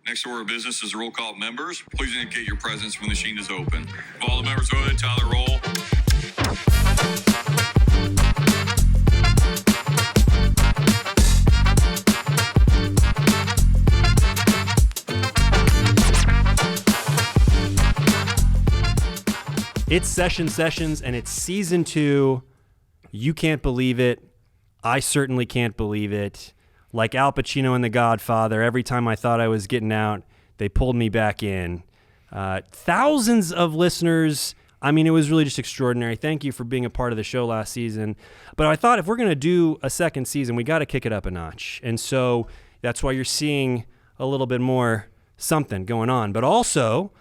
Next order of business is the roll call of members. Please indicate your presence when the machine is open. If all the members voted, Tyler, roll. It's Sessions, and it's season 2. You can't believe it. I certainly can't believe it. Like Al Pacino in The Godfather, every time I thought I was getting out, they pulled me back in. Thousands of listeners. I mean, it was really just extraordinary. Thank you for being a part of the show last season. But I thought if we're going to do a second season, we got to kick it up a notch. And so that's why you're seeing a little bit more something going on. But also,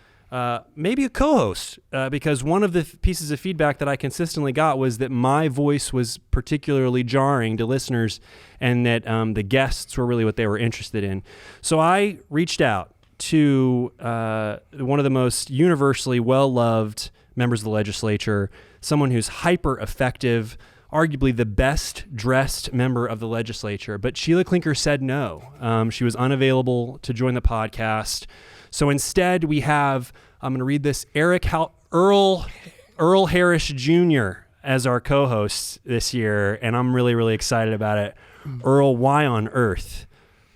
maybe a co-host, because one of the pieces of feedback that I consistently got was that my voice was particularly jarring to listeners and that the guests were really what they were interested in. So I reached out to one of the most universally well-loved members of the legislature, someone who's hyper-effective, arguably the best-dressed member of the legislature. But Sheila Klinker said no. She was unavailable to join the podcast. So instead, we have, I'm going to read this, Earl Harris Jr. as our co-host this year, and I'm really, really excited about it. Earl, why on earth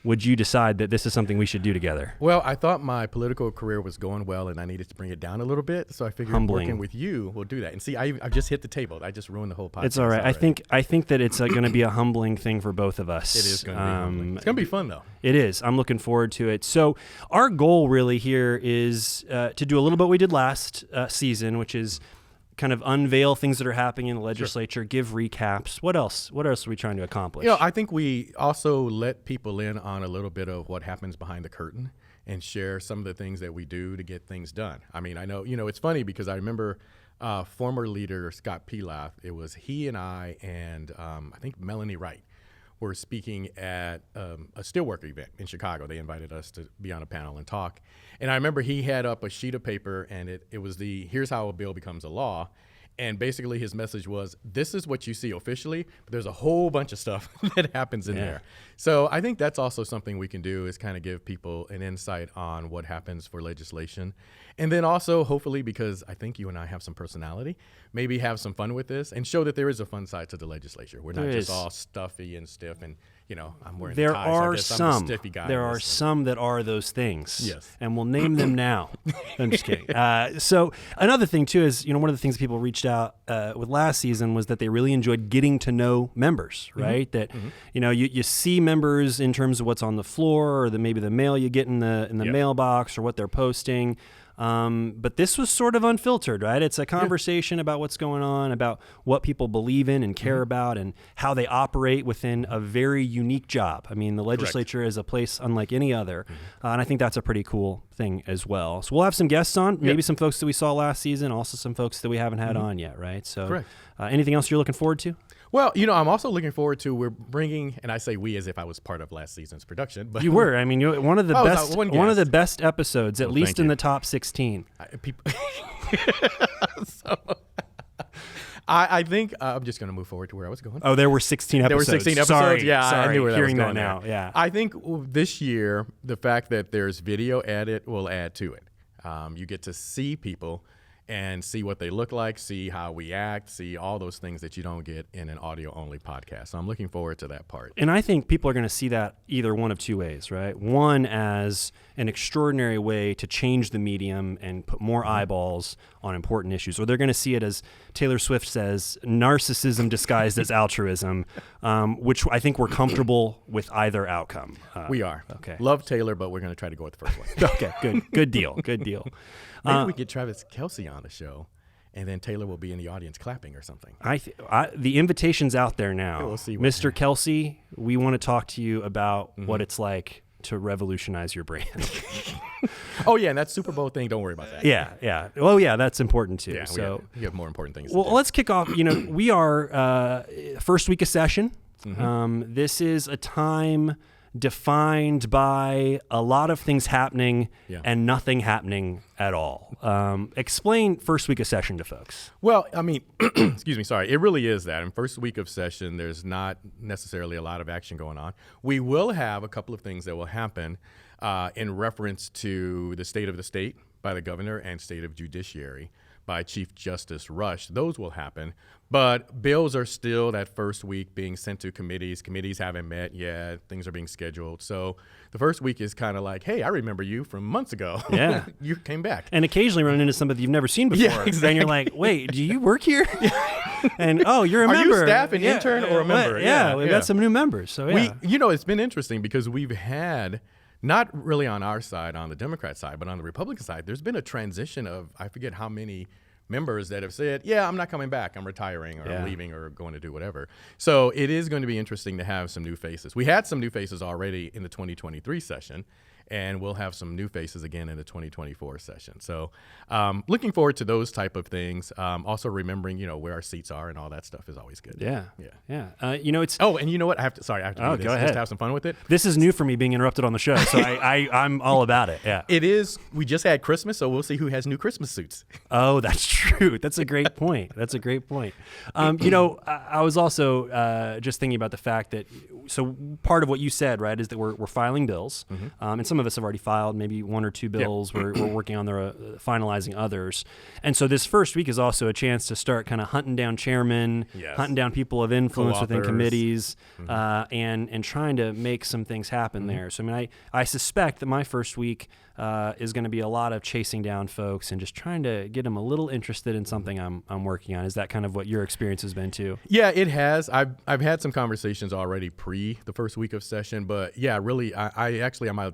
would you decide that this is something we should do together? Well, I thought my political career was going well, and I needed to bring it down a little bit, so I figured working with you will do that. And see, I've just hit the table. I just ruined the whole podcast. It's all right. Already. I think that it's going to be a humbling thing for both of us. It is going to be humbling. It's going to be fun, though. It is. I'm looking forward to it. So our goal really here is to do a little bit what we did last season, which is kind of unveil things that are happening in the legislature, give recaps. What else are we trying to accomplish? I think we also let people in on a little bit of what happens behind the curtain and share some of the things that we do to get things done. I mean, I know, it's funny because I remember former leader Scott Pilath. It was he and I and I think Melanie Wright were speaking at a steelworker event in Chicago. They invited us to be on a panel and talk. And I remember he had up a sheet of paper, and it was here's how a bill becomes a law. And basically his message was, this is what you see officially, but there's a whole bunch of stuff that happens in there. So I think that's also something we can do is kind of give people an insight on what happens for legislation. And then also, hopefully, because I think you and I have some personality, maybe have some fun with this and show that there is a fun side to the legislature. We're not just all stuffy and stiff and, I'm wearing a tie, so I guess I'm the stiffy guy. There are some that are those things. Yes. And we'll name them now. I'm just kidding. So another thing, too, is, one of the things people reached out with last season was that they really enjoyed getting to know members, right? That, you see members in terms of what's on the floor or maybe the mail you get in the mailbox or what they're posting. But this was sort of unfiltered, right? It's a conversation about what's going on, about what people believe in and care about and how they operate within a very unique job. I mean, the legislature is a place unlike any other. And I think that's a pretty cool thing as well. So we'll have some guests on, maybe some folks that we saw last season, also some folks that we haven't had on yet, right? So anything else you're looking forward to? Well, I'm also looking forward to, we're bringing, and I say we as if I was part of last season's production, but you were. I mean, you're one of the best episodes, at least in the top 16. I think I'm just going to move forward to where I was going. Oh, there were 16 episodes. There were 16 episodes. Sorry, I knew where that was going now. Yeah. I think this year, the fact that there's video added will add to it. You get to see people and see what they look like, see how we act, see all those things that you don't get in an audio-only podcast. So I'm looking forward to that part. And I think people are going to see that either one of two ways, right? One, as an extraordinary way to change the medium and put more eyeballs on important issues. Or they're going to see it, as Taylor Swift says, narcissism disguised as altruism, which I think we're comfortable with either outcome. We are. Okay. Love Taylor, but we're going to try to go with the first one. Okay, good. Good deal. Maybe we get Travis Kelce on the show, and then Taylor will be in the audience clapping or something. The invitation's out there now. We'll see. Mr. Kelce, we want to talk to you about what it's like to revolutionize your brand. Oh, yeah, and that Super Bowl thing, don't worry about that. Yeah. Oh, yeah, that's important, too. Yeah, so we have more important things to do. Let's kick off. We are first week of session. This is a time defined by a lot of things happening and nothing happening at all. Explain first week of session to folks. Well, I mean, excuse me, sorry. It really is that. In first week of session, there's not necessarily a lot of action going on. We will have a couple of things that will happen. in reference to the state of the state by the governor and state of judiciary by Chief Justice Rush. Those will happen. But bills are still that first week being sent to committees. Committees haven't met yet. Things are being scheduled. So the first week is kind of like, hey, I remember you from months ago. Yeah. You came back. And occasionally running into somebody you've never seen before. Yeah, exactly. And you're like, wait, do you work here? And, oh, you're a member. Are you staff, an intern, or a member? Yeah, we've got some new members. So, yeah. It's been interesting because we've had, not really on our side, on the Democrat side, but on the Republican side, there's been a transition of, I forget how many members that have said, yeah, I'm not coming back, I'm retiring, or I'm leaving, or going to do whatever. So it is going to be interesting to have some new faces. We had some new faces already in the 2023 session, and we'll have some new faces again in the 2024 session. So looking forward to those type of things. Also remembering, where our seats are and all that stuff is always good. Yeah. It's... Oh, and you know what? I have to do this. Go ahead. Just to have some fun with it. This is new for me, being interrupted on the show, so I'm all about it. Yeah. It is. We just had Christmas, so we'll see who has new Christmas suits. Oh, that's true. That's a great point. I was also just thinking about the fact that, so part of what you said, right, is that we're filing bills, and some of us have already filed maybe one or two bills. Yep. We're working on finalizing others. And so this first week is also a chance to start kind of hunting down chairmen, hunting down people of influence within committees, and trying to make some things happen there. So, I suspect that my first week is going to be a lot of chasing down folks and just trying to get them a little interested in something I'm working on. Is that kind of what your experience has been too? Yeah, it has. I've had some conversations already pre the first week of session, but yeah, really, I actually on my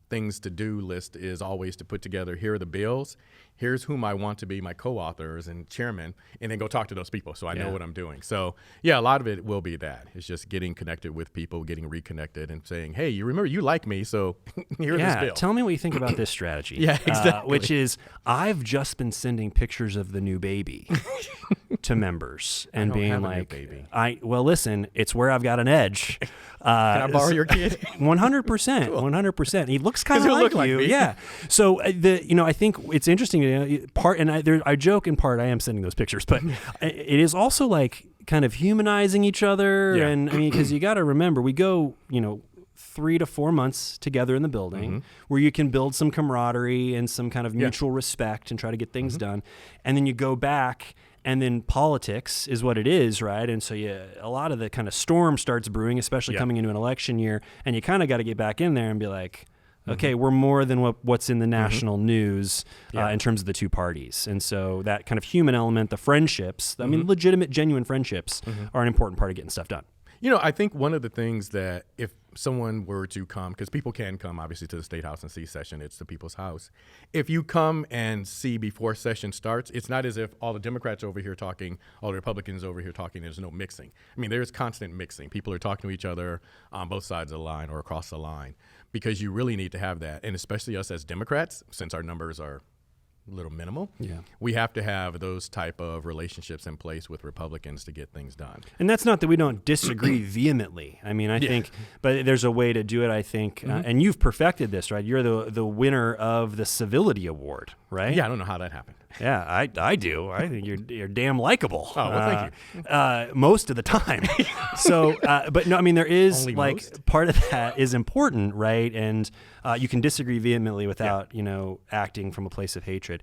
things to do list is always to put together, here are the bills, here's whom I want to be my co-authors and chairman, and then go talk to those people so I know what I'm doing. So yeah, a lot of it will be that. It's just getting connected with people, getting reconnected, and saying, hey, you remember you like me, so here's this bill. Tell me what you think about this strategy. Yeah, exactly. Which is, I've just been sending pictures of the new baby to members and being like, baby. Listen, it's where I've got an edge. Can I borrow your kid? 100%. Cool. 100%. He looks kind of like you. Me. Yeah. So I think it's interesting. I joke in part. I am sending those pictures, but it is also like kind of humanizing each other. Yeah. And because you got to remember, we go 3 to 4 months together in the building where you can build some camaraderie and some kind of mutual respect and try to get things done. And then you go back, and then politics is what it is, right? And so a lot of the kind of storm starts brewing, especially coming into an election year, and you kind of got to get back in there and be like, okay, we're more than what's in the national news in terms of the two parties. And so that kind of human element, the friendships, legitimate, genuine friendships are an important part of getting stuff done. I think one of the things that if someone were to come, because people can come obviously to the State House and see session, it's the people's house. If you come and see before session starts, it's not as if all the Democrats over here talking, all the Republicans over here talking, there's no mixing. There's constant mixing. People are talking to each other on both sides of the line or across the line, because you really need to have that. And especially us as Democrats, since our numbers are a little minimal, we have to have those type of relationships in place with Republicans to get things done. And that's not that we don't disagree vehemently. I think, but there's a way to do it, I think. And you've perfected this, right? You're the winner of the Civility Award, right? Yeah, I don't know how that happened. Yeah, I do. I think you're damn likable. Oh, well, thank you. Most of the time. So, but no, there is Only like most? part of that is important, right? And you can disagree vehemently without acting from a place of hatred.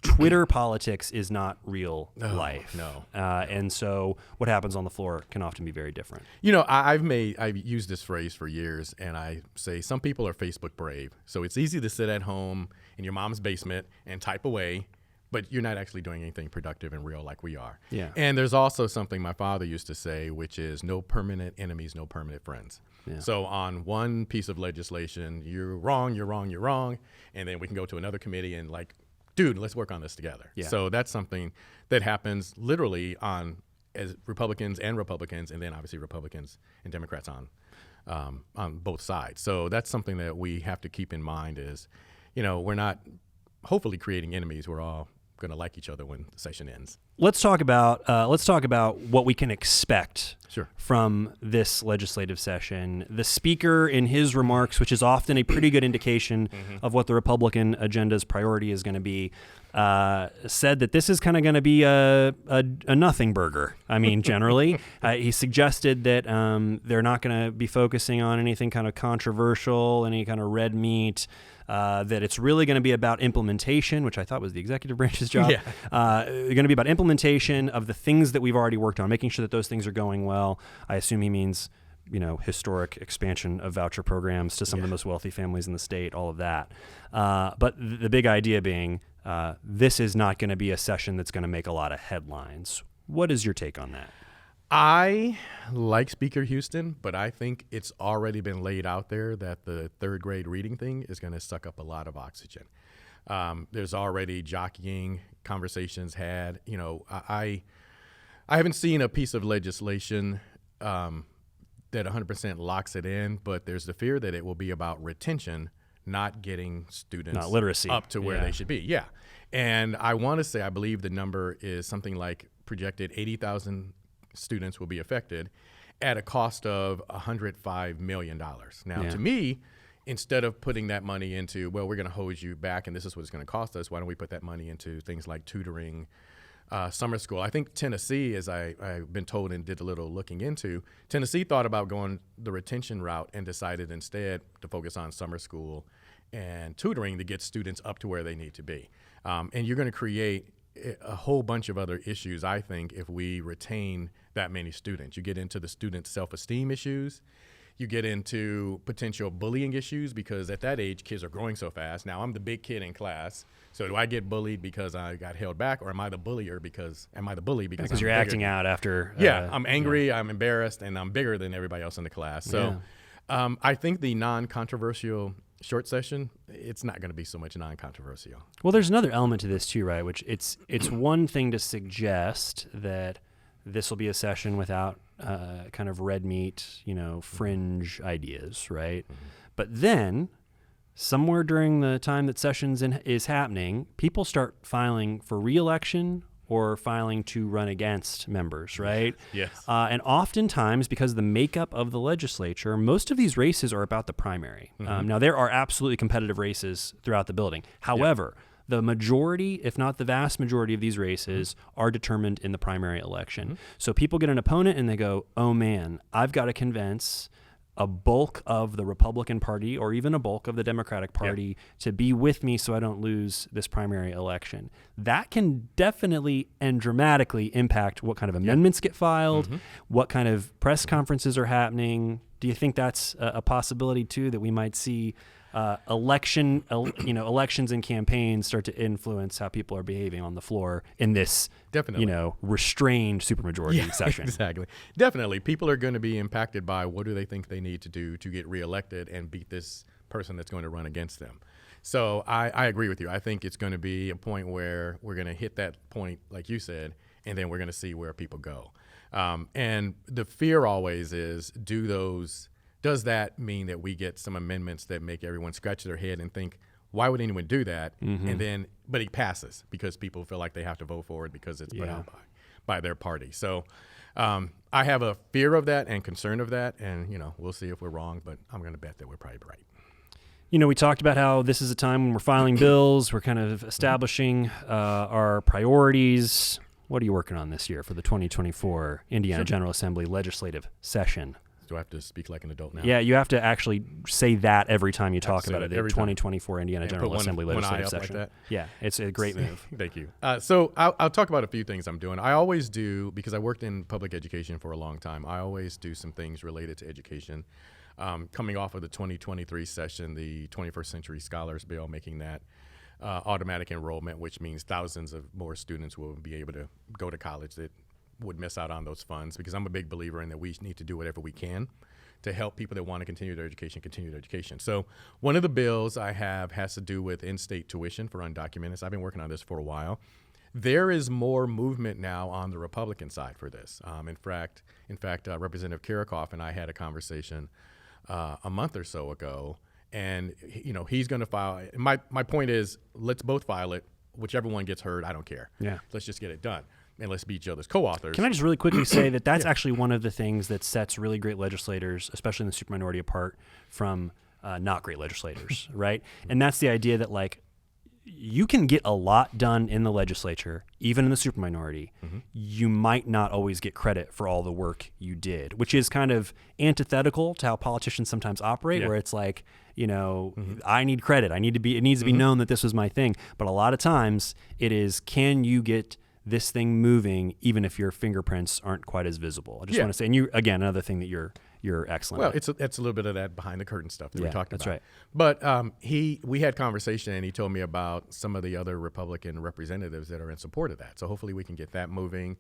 Twitter politics is not real life. No. And so what happens on the floor can often be very different. I've used this phrase for years, and I say some people are Facebook brave. So it's easy to sit at home in your mom's basement and type away, but you're not actually doing anything productive and real like we are. Yeah. And there's also something my father used to say, which is no permanent enemies, no permanent friends. Yeah. So on one piece of legislation, you're wrong. And then we can go to another committee and dude, let's work on this together. Yeah. So that's something that happens literally as Republicans, and then obviously Republicans and Democrats on both sides. So that's something that we have to keep in mind is, we're not hopefully creating enemies. We're all going to like each other when the session ends. Let's talk about what we can expect from this legislative session. The speaker, in his remarks, which is often a pretty good indication of what the Republican agenda's priority is going to be, said that this is kind of going to be a nothing burger. I mean, generally, he suggested that they're not going to be focusing on anything kind of controversial, any kind of red meat. That it's really going to be about implementation, which I thought was the executive branch's job. Yeah. Going to be about implementation of the things that we've already worked on, making sure that those things are going well. I assume he means, historic expansion of voucher programs to some of the most wealthy families in the state, all of that. But the big idea being, this is not going to be a session that's going to make a lot of headlines. What is your take on that? I like Speaker Houston, but I think it's already been laid out there that the third grade reading thing is going to suck up a lot of oxygen. There's already jockeying conversations had. I haven't seen a piece of legislation that 100% locks it in, but there's the fear that it will be about retention, not getting students not literacy up to where they should be. Yeah. And I want to say, I believe the number is something like projected 80,000 students will be affected at a cost of $105 million. Now, to me, instead of putting that money into, well, we're going to hose you back and this is what it's going to cost us, why don't we put that money into things like tutoring, summer school? I think Tennessee, as I've been told and did a little looking into, Tennessee thought about going the retention route and decided instead to focus on summer school and tutoring to get students up to where they need to be. And you're going to create a whole bunch of other issues, I think, if we retain that many students. You get into the student self-esteem issues. You get into potential bullying issues because at that age, kids are growing so fast. Now, I'm the big kid in class. So do I get bullied because I got held back, or am I the bully because I'm you're bigger? acting out after. I'm angry, I'm embarrassed, and I'm bigger than everybody else in the class. So I think the non-controversial short session, it's not going to be so much non-controversial. Well, there's another element to this too, right? Which it's one thing to suggest that this will be a session without kind of red meat, fringe ideas, right? Mm-hmm. But then somewhere during the time that sessions is happening, people start filing for re-election or filing to run against members, right? Yes. And oftentimes, because of the makeup of the legislature, most of these races are about the primary. Mm-hmm. Now, there are absolutely competitive races throughout the building. However, the majority, if not the vast majority of these races are determined in the primary election. Mm-hmm. So people get an opponent and they go, oh man, I've got to convince a bulk of the Republican Party or even a bulk of the Democratic Party to be with me so I don't lose this primary election. That can definitely and dramatically impact what kind of amendments get filed, what kind of press conferences are happening. Do you think that's a possibility too, that we might see elections and campaigns start to influence how people are behaving on the floor in this, restrained supermajority session? Exactly. Definitely. People are going to be impacted by what do they think they need to do to get reelected and beat this person that's going to run against them. So I agree with you. I think it's going to be a point where we're going to hit that point, like you said, and then we're going to see where people go. And the fear always is, does that mean that we get some amendments that make everyone scratch their head and think, why would anyone do that? Mm-hmm. And then, but it passes because people feel like they have to vote for it because it's put out by their party. So I have a fear of that and concern of that. And, we'll see if we're wrong, but I'm going to bet that we're probably right. We talked about how this is a time when we're filing bills. We're kind of establishing our priorities. What are you working on this year for the 2024 Indiana General Assembly legislative session? Do I have to speak like an adult now? Yeah, you have to actually say that every time you talk about it. The 2024 Indiana General Assembly legislative session. Like that. Yeah, it's a great move. Thank you. So I'll talk about a few things I'm doing. I always do, because I worked in public education for a long time, I always do some things related to education. Coming off of the 2023 session, the 21st Century Scholars Bill, making that automatic enrollment, which means thousands of more students will be able to go to college that would miss out on those funds, because I'm a big believer in that we need to do whatever we can to help people that want to continue their education. So one of the bills I have has to do with in-state tuition for undocumented. I've been working on this for a while. There is more movement now on the Republican side for this. In fact, Representative Kirikoff and I had a conversation a month or so ago, and he's going to file. My point is, let's both file it. Whichever one gets heard, I don't care. Yeah, let's just get it done. And let's be each other's co-authors. Can I just really quickly say that that's actually one of the things that sets really great legislators, especially in the superminority, apart from not great legislators, right? And that's the idea that, you can get a lot done in the legislature, even in the superminority. You might not always get credit for all the work you did, which is kind of antithetical to how politicians sometimes operate, where it's like, I need credit. It needs to be known that this was my thing. But a lot of times it is, can you get this thing moving even if your fingerprints aren't quite as visible? I just want to say, and you, again, another thing that you're excellent at. Well, it's a little bit of that behind the curtain stuff that we talked about. That's right. But we had conversation, and he told me about some of the other Republican representatives that are in support of that. So hopefully we can get that moving.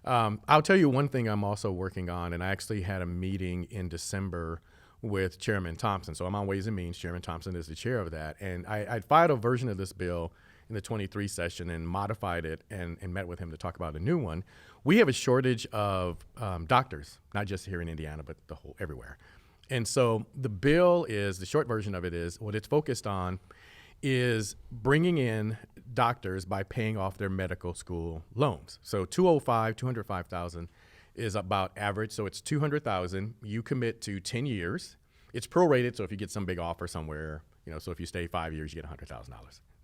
I'll tell you one thing I'm also working on, and I actually had a meeting in December with Chairman Thompson. So I'm on Ways and Means. Chairman Thompson is the chair of that. And I filed a version of this bill in the 23 session and modified it and met with him to talk about a new one. We have a shortage of doctors, not just here in Indiana, but everywhere. And so the bill is, the short version of it is, what it's focused on is bringing in doctors by paying off their medical school loans. So $205,000 is about average. So it's $200,000. You commit to 10 years. It's prorated. So if you get some big offer somewhere, so if you stay 5 years, you get $100,000.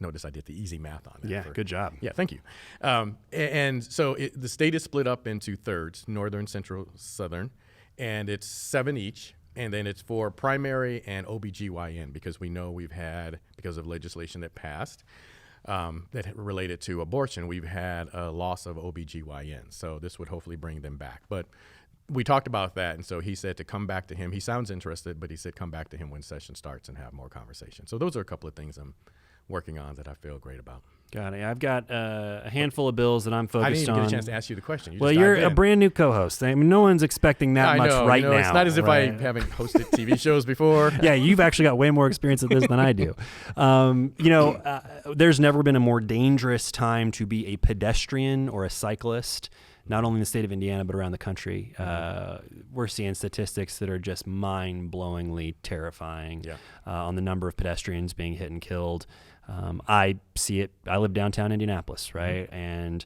Notice I did the easy math on that. Yeah, good job. Yeah, thank you. And so the state is split up into thirds, northern, central, southern, and it's 7 each. And then it's for primary and OBGYN, because we know we've had, because of legislation that passed that related to abortion, we've had a loss of OBGYN. So this would hopefully bring them back. But we talked about that, and so he said to come back to him. He sounds interested, but he said come back to him when session starts and have more conversation. So those are a couple of things I'm working on that I feel great about. Got it. I've got a handful of bills that I'm focused on. I didn't even get a chance to ask you the question. You're a brand new co-host. I mean, no one's expecting that much right now. It's not as if I haven't hosted TV shows before. Yeah, you've actually got way more experience at this than I do. There's never been a more dangerous time to be a pedestrian or a cyclist, not only in the state of Indiana, but around the country. We're seeing statistics that are just mind-blowingly terrifying on the number of pedestrians being hit and killed. I see it. I live downtown Indianapolis, right? And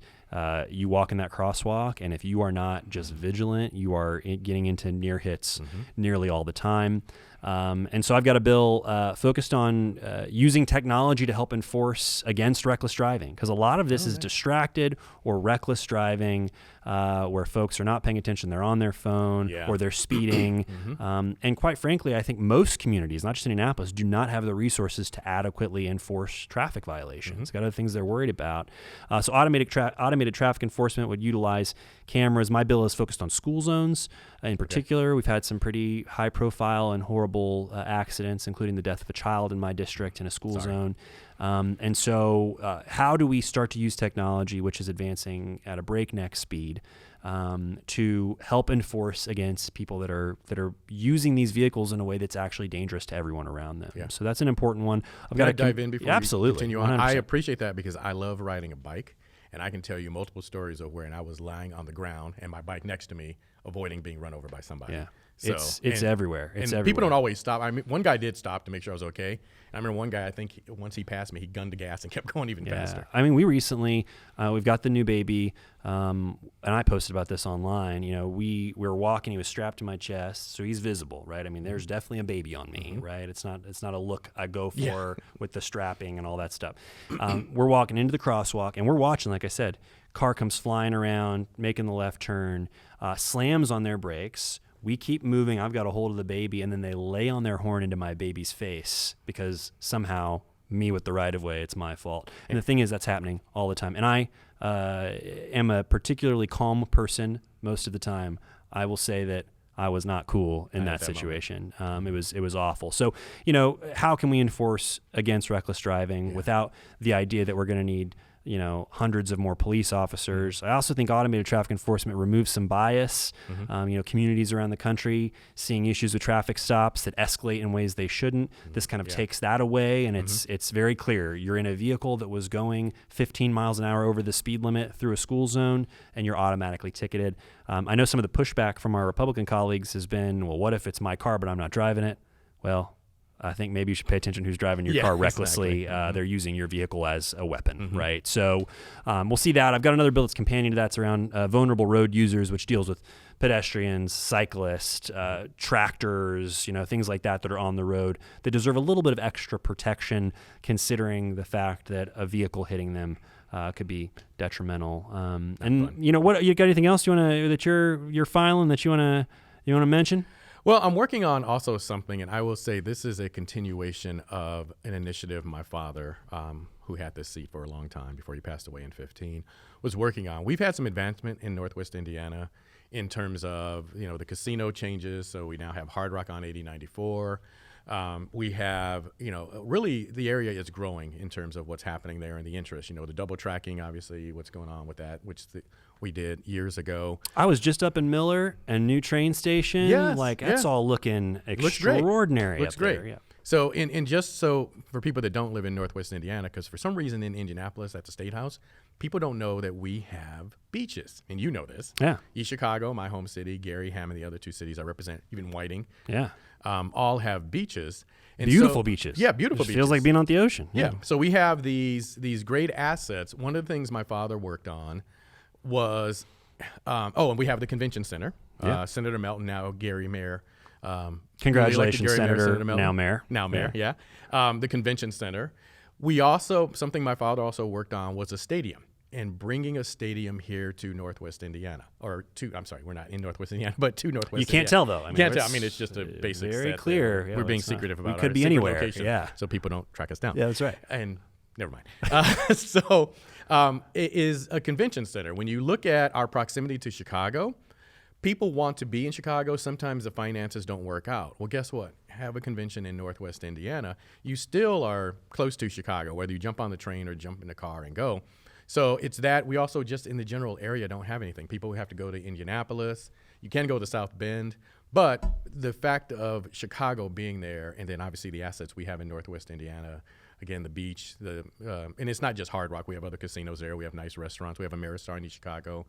you walk in that crosswalk, and if you are not just vigilant, you are getting into near hits nearly all the time. And so I've got a bill focused on using technology to help enforce against reckless driving, because a lot of this is distracted or reckless driving, where folks are not paying attention. They're on their phone or they're speeding. And quite frankly, I think most communities, not just Indianapolis, do not have the resources to adequately enforce traffic violations. Got other things they're worried about. So automated traffic enforcement would utilize cameras. My bill is focused on school zones. In particular, we've had some pretty high profile and horrible accidents, including the death of a child in my district in a school zone. And so how do we start to use technology, which is advancing at a breakneck speed, to help enforce against people that are using these vehicles in a way that's actually dangerous to everyone around them? So that's an important one. I've got to dive in before we continue on. 100%. I appreciate that, because I love riding a bike, and I can tell you multiple stories of where I was lying on the ground and my bike next to me, avoiding being run over by somebody. Yeah. So, it's everywhere. It's everywhere. People don't always stop. I mean, one guy did stop to make sure I was okay. And I remember one guy, I think once he passed me, he gunned the gas and kept going even faster. I mean, we recently, we've got the new baby, and I posted about this online. We were walking, he was strapped to my chest, so he's visible, right? I mean, there's definitely a baby on me, right? It's not a look I go for with the strapping and all that stuff. We're walking into the crosswalk, and we're watching, like I said, car comes flying around, making the left turn, slams on their brakes. We keep moving. I've got a hold of the baby, and then they lay on their horn into my baby's face, because somehow me with the right of way, it's my fault. And the thing is, that's happening all the time. And I am a particularly calm person most of the time. I will say that I was not cool in that situation. It was awful. So, how can we enforce against reckless driving without the idea that we're going to need hundreds of more police officers? I also think automated traffic enforcement removes some bias. Communities around the country seeing issues with traffic stops that escalate in ways they shouldn't. This kind of takes that away, and it's very clear. You're in a vehicle that was going 15 miles an hour over the speed limit through a school zone, and you're automatically ticketed. I know some of the pushback from our Republican colleagues has been, well, what if it's my car but I'm not driving it? Well, I think maybe you should pay attention who's driving your car recklessly. Exactly. They're using your vehicle as a weapon, right? So we'll see that. I've got another bill that's companion to that. It's around vulnerable road users, which deals with pedestrians, cyclists, tractors, things like that are on the road that deserve a little bit of extra protection, considering the fact that a vehicle hitting them could be detrimental. What you got? Anything else that you're filing that you want to mention? Well, I'm working on also something, and I will say this is a continuation of an initiative my father, who had this seat for a long time before he passed away in 2015, was working on. We've had some advancement in Northwest Indiana in terms of, the casino changes. So we now have Hard Rock on 8094. We have, really the area is growing in terms of what's happening there and the interest. The double tracking, obviously, what's going on with that, which we did years ago. I was just up in Miller, a new train station. Yes, that's all looking extraordinary. Looks great. There, yeah. So, and just so for people that don't live in Northwest Indiana, because for some reason in Indianapolis at the State House, people don't know that we have beaches, and you know this. Yeah. East Chicago, my home city, Gary, Hammond, the other two cities I represent, even Whiting. Yeah. All have beaches. And beautiful beaches. Yeah, beautiful beaches. Feels like being on the ocean. Yeah. So we have these great assets. One of the things my father worked on was, and we have the convention center. Yeah. Senator Melton, now Gary Mayor. Congratulations, Gary Senator Melton, now Mayor. Now Mayor, yeah. The convention center. We also, something my father also worked on was a stadium, and bringing a stadium here to Northwest Indiana, we're not in Northwest Indiana, but to Northwest Indiana. You can't tell, though. It's just a basic very set clear. there. Yeah, we're being it's secretive not, about we could our be secret anywhere. location, yeah. so people don't track us down. Yeah, that's right. And never mind. It is a convention center. When you look at our proximity to Chicago, people want to be in Chicago. Sometimes the finances don't work out. Well, guess what? Have a convention in Northwest Indiana. You still are close to Chicago, whether you jump on the train or jump in the car and go. So it's that. We also just in the general area don't have anything. People have to go to Indianapolis. You can go to South Bend. But the fact of Chicago being there, and then obviously the assets we have in Northwest Indiana, again, the beach, and it's not just Hard Rock. We have other casinos there. We have nice restaurants. We have Ameristar in East Chicago.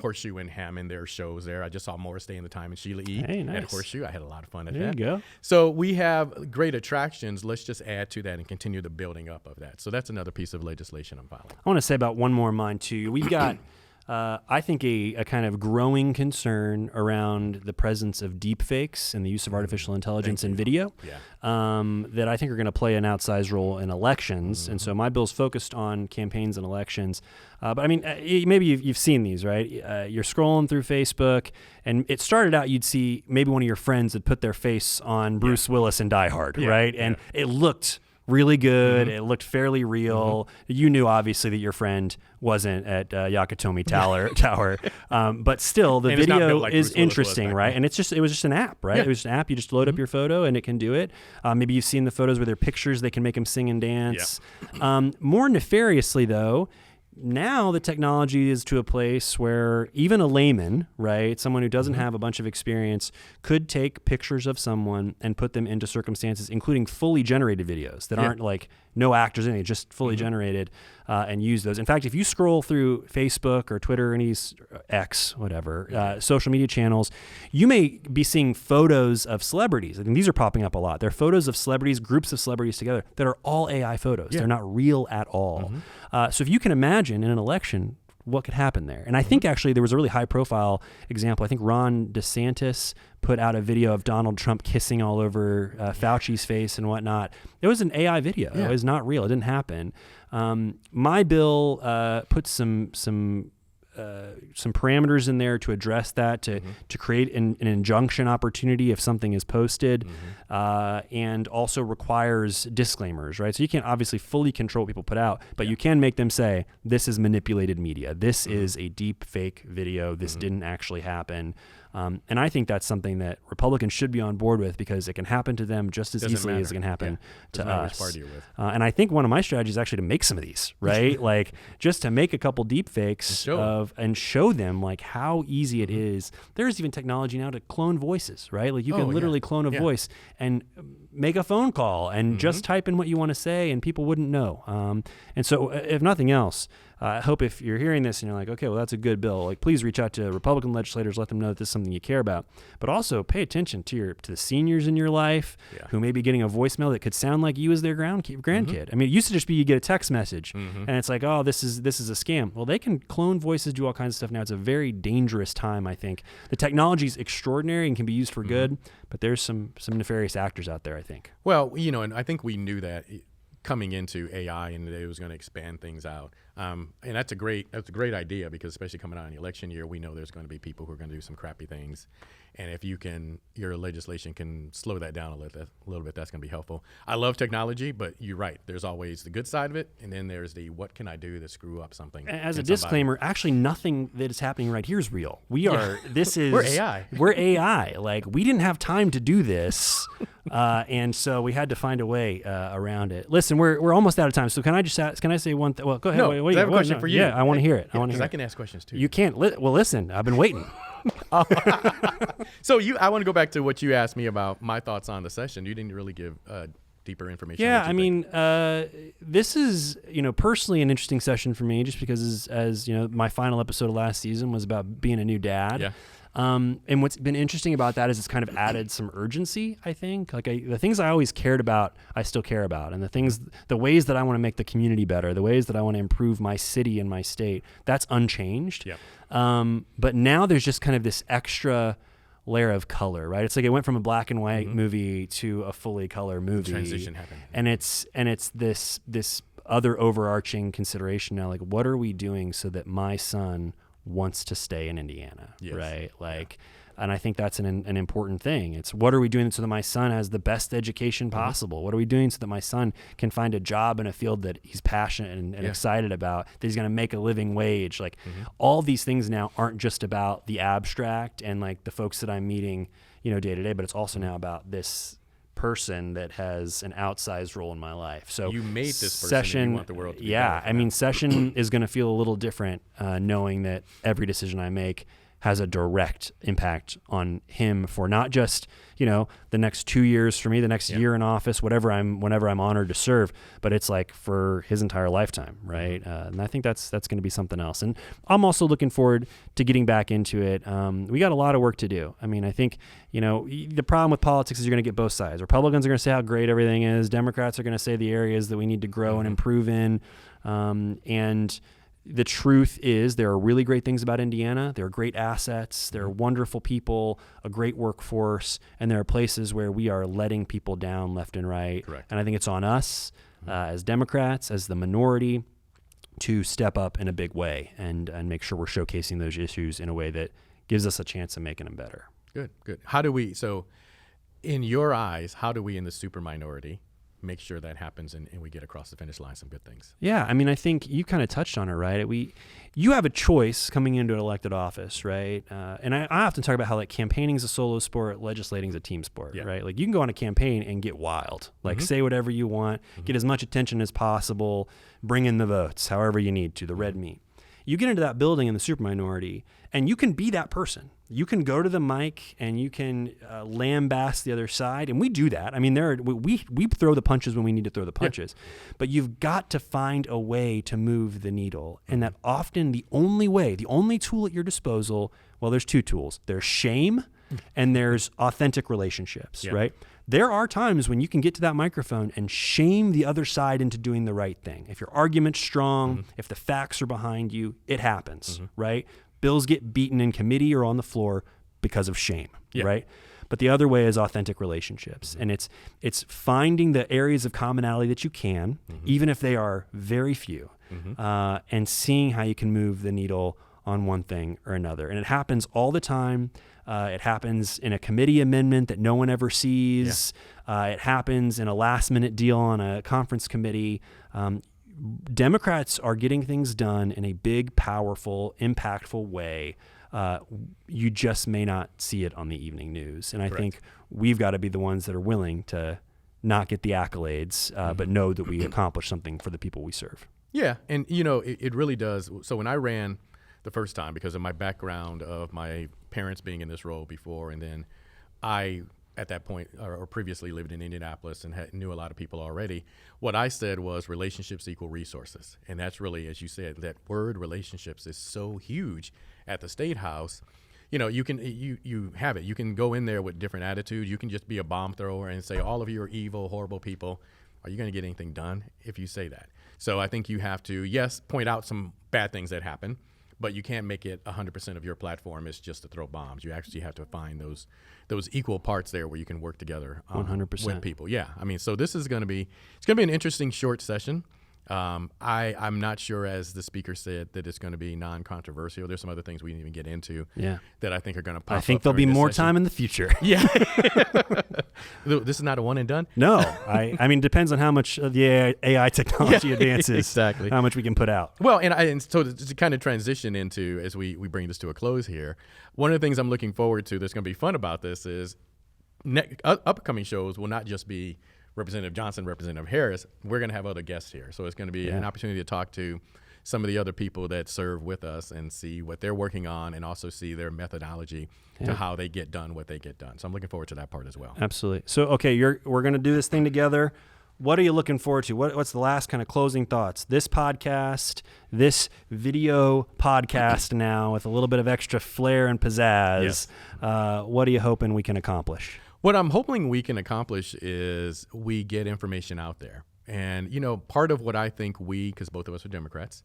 Horseshoe in Hammond, there are shows there. I just saw Morris Day in the Time and Sheila E. Hey, nice. At Horseshoe. I had a lot of fun at there that. There you go. So we have great attractions. Let's just add to that and continue the building up of that. So that's another piece of legislation I'm filing. I want to say about one more of mine, too. We've got, I think, a kind of growing concern around the presence of deep fakes and the use of artificial intelligence in video that I think are going to play an outsized role in elections. Mm-hmm. And so my bill's focused on campaigns and elections. But I mean, maybe you've seen these, right? You're scrolling through Facebook, and it started out you'd see maybe one of your friends had put their face on Bruce Willis in Die Hard, right? And it looked really good. Mm-hmm. It looked fairly real. Mm-hmm. You knew obviously that your friend wasn't at Yakatomi Tower, but still the video is interesting, right? And it was just an app, right? Yeah. It was an app. You just load up your photo and it can do it. Maybe you've seen the photos where they're pictures. They can make them sing and dance. Yeah. More nefariously, though, now the technology is to a place where even a layman, right, someone who doesn't have a bunch of experience, could take pictures of someone and put them into circumstances, including fully generated videos that aren't like no actors in it, just fully generated, and use those. In fact, if you scroll through Facebook or Twitter, any X, whatever, social media channels, you may be seeing photos of celebrities. I mean, these are popping up a lot. They're photos of celebrities, groups of celebrities together that are all AI photos. Yeah. They're not real at all. Mm-hmm. So if you can imagine in an election what could happen there. And I think actually there was a really high profile example. I think Ron DeSantis put out a video of Donald Trump kissing all over Fauci's face and whatnot. It was an AI video. Yeah. It was not real. It didn't happen. My bill puts some parameters in there to address that, to create an injunction opportunity if something is posted, and also requires disclaimers, right? So you can't obviously fully control what people put out, but you can make them say, this is manipulated media. This is a deep fake video. This didn't actually happen. And I think that's something that Republicans should be on board with because it can happen to them just as easily as it can happen to us. Which party you're with. And I think one of my strategies is actually to make some of these, right? Like just to make a couple deep fakes and show them like how easy it is. There's even technology now to clone voices, right? Like you can literally clone a voice and make a phone call and just type in what you want to say, and people wouldn't know. And so if nothing else, I hope if you're hearing this and you're like, okay, well, that's a good bill, like, please reach out to Republican legislators, let them know that this is something you care about. But also pay attention to the seniors in your life who may be getting a voicemail that could sound like you as their grandkid. I mean, it used to just be you get a text message and it's like, oh, this is a scam. Well, they can clone voices, do all kinds of stuff now. It's a very dangerous time, I think. The technology is extraordinary and can be used for good, but there's some nefarious actors out there, I think. Well, and I think we knew that coming into AI and that it was going to expand things out. And that's a great idea, because especially coming out in the election year, we know there's going to be people who are going to do some crappy things. And if your legislation can slow that down a little bit, that's going to be helpful. I love technology, but you're right. There's always the good side of it, and then there's the what can I do to screw up something. As a disclaimer, actually nothing that is happening right here is real. We're AI. We're AI. Like, we didn't have time to do this, and so we had to find a way around it. Listen, we're almost out of time, so can I just ask? Can I say one thing? Well, go ahead. No, I have a question for you. Yeah, I want to hear it. Because I can ask questions too. You can't. Well, listen, I've been waiting. So I want to go back to what you asked me about my thoughts on the session. You didn't really give deeper information. Yeah, I mean, this is, personally an interesting session for me, just because as my final episode of last season was about being a new dad. Yeah. And what's been interesting about that is it's kind of added some urgency, I think. Like, the things I always cared about, I still care about. And the ways that I want to make the community better, the ways that I want to improve my city and my state, that's unchanged. Yeah. But now there's just kind of this extra layer of color, right? It's like it went from a black and white movie to a fully color movie. Transition happened. And it's this other overarching consideration now, like, what are we doing so that my son wants to stay in Indiana, right? Like, and I think that's an important thing. It's, what are we doing so that my son has the best education possible? What are we doing so that my son can find a job in a field that he's passionate and excited about, that he's going to make a living wage? Like, all these things now aren't just about the abstract and like the folks that I'm meeting, day to day, but it's also now about this person that has an outsized role in my life. So you made this person session, and you want the world to be better. I mean, session is going to feel a little different, knowing that every decision I make has a direct impact on him for not just, the next 2 years for me, the next year in office, whenever I'm honored to serve, but it's like for his entire lifetime, right? And I think that's going to be something else. And I'm also looking forward to getting back into it. We got a lot of work to do. I mean, I think, the problem with politics is you're going to get both sides. Republicans are going to say how great everything is. Democrats are going to say the areas that we need to grow and improve in. And the truth is, there are really great things about Indiana. There are great assets. There are wonderful people, a great workforce, and there are places where we are letting people down left and right. Correct. And I think it's on us as Democrats, as the minority, to step up in a big way and make sure we're showcasing those issues in a way that gives us a chance of making them better. Good. So in your eyes, how do we in the super minority make sure that happens and we get across the finish line some good things? Yeah, I mean, I think you kind of touched on it, right? You have a choice coming into an elected office, right? And I often talk about how, like, campaigning is a solo sport, legislating is a team sport, right? Like, you can go on a campaign and get wild, like say whatever you want, get as much attention as possible, bring in the votes, however you need to, the red meat. You get into that building in the super minority, and you can be that person. You can go to the mic and you can lambaste the other side, and we do that. I mean, we throw the punches when we need to throw the punches, but you've got to find a way to move the needle, and that often the only tool at your disposal. Well, there's two tools. There's shame, and there's authentic relationships. Right? There are times when you can get to that microphone and shame the other side into doing the right thing. If your argument's strong, if the facts are behind you, it happens, right? Bills get beaten in committee or on the floor because of shame, right? But the other way is authentic relationships. And it's finding the areas of commonality that you can, even if they are very few, and seeing how you can move the needle on one thing or another. And it happens all the time. It happens in a committee amendment that no one ever sees. It happens in a last-minute deal on a conference committee. Democrats are getting things done in a big, powerful, impactful way. You just may not see it on the evening news. And I think we've got to be the ones that are willing to not get the accolades, but know that we accomplished something for the people we serve. Yeah, and it really does. So when I ran the first time, because of my background of my parents being in this role before, and then I at that point or previously lived in Indianapolis and knew a lot of people already. What I said was relationships equal resources. And that's really, as you said, that word relationships is so huge at the State House. You know, you have it. You can go in there with different attitudes. You can just be a bomb thrower and say, all of you are evil, horrible people. Are you going to get anything done if you say that? So I think you have to, yes, point out some bad things that happen, but you can't make it 100% of your platform is just to throw bombs. You actually have to find those equal parts there where you can work together 100%. with people. Yeah, I mean, so this is going to be, it's going to be an interesting short session. I'm not sure, as the speaker said, that it's going to be non-controversial. There's some other things we didn't even get into that I think are going to pop up. I think there'll be more time in the future. Yeah. This is not a one and done? No. I mean, it depends on how much the AI technology advances. Exactly. How much we can put out. Well, and so to kind of transition into, as we bring this to a close here, one of the things I'm looking forward to that's going to be fun about this is upcoming shows will not just be Representative Johnson, Representative Harris. We're going to have other guests here. So it's going to be an opportunity to talk to some of the other people that serve with us and see what they're working on and also see their methodology to how they get done what they get done. So I'm looking forward to that part as well. Absolutely. So, okay, we're going to do this thing together. What are you looking forward to? What's the last kind of closing thoughts? This podcast, this video podcast now with a little bit of extra flair and pizzazz. Yes. What are you hoping we can accomplish? What I'm hoping we can accomplish is we get information out there. And, you know, part of what I think because both of us are Democrats,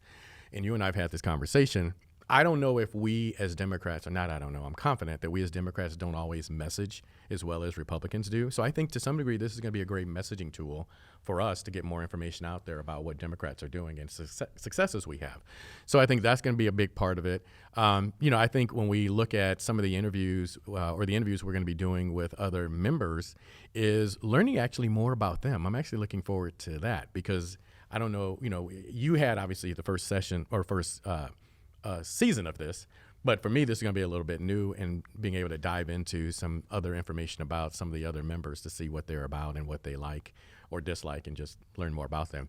and you and I have had this conversation, I don't know if we as Democrats, or not, I don't know, I'm confident that we as Democrats don't always message as well as Republicans do. So I think to some degree this is going to be a great messaging tool for us to get more information out there about what Democrats are doing and successes we have. So I think that's going to be a big part of it. You know, I think when we look at some of the interviews or the interviews we're going to be doing with other members is learning actually more about them. I'm actually looking forward to that because I don't know, you know, you had obviously the first session or first season of this, but for me, this is going to be a little bit new and being able to dive into some other information about some of the other members to see what they're about and what they like or dislike and just learn more about them.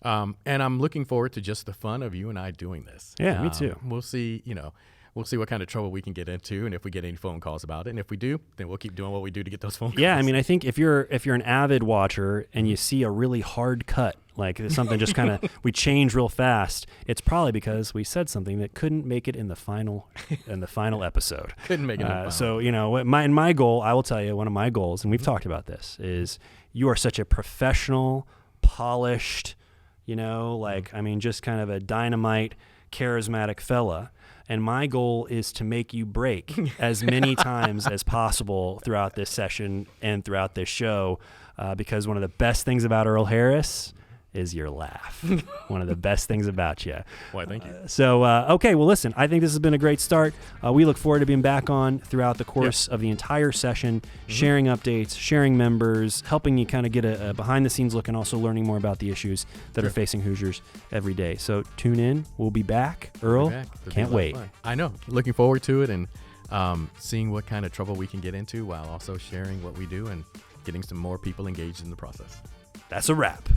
And I'm looking forward to just the fun of you and I doing this. Yeah, me too. We'll see, you know, we'll see what kind of trouble we can get into and if we get any phone calls about it. And if we do, then we'll keep doing what we do to get those phone calls. Yeah, I mean, I think if you're an avid watcher and you see a really hard cut, like something just kind of we change real fast, it's probably because we said something that couldn't make it in the final episode. Couldn't make it in the final. So, you know, my goal, I will tell you, one of my goals, and we've talked about this, is you are such a professional, polished, you know, like, I mean, just kind of a dynamite, charismatic fella. And my goal is to make you break as many times as possible throughout this session and throughout this show, because one of the best things about Earl Harris is your laugh. One of the best things about you. Why, thank you. Okay, well, listen, I think this has been a great start. We look forward to being back on throughout the course of the entire session, sharing updates, sharing members, helping you kind of get a behind-the-scenes look and also learning more about the issues that are facing Hoosiers every day. So tune in. We'll be back. Earl, can't wait. I know. Looking forward to it and seeing what kind of trouble we can get into while also sharing what we do and getting some more people engaged in the process. That's a wrap.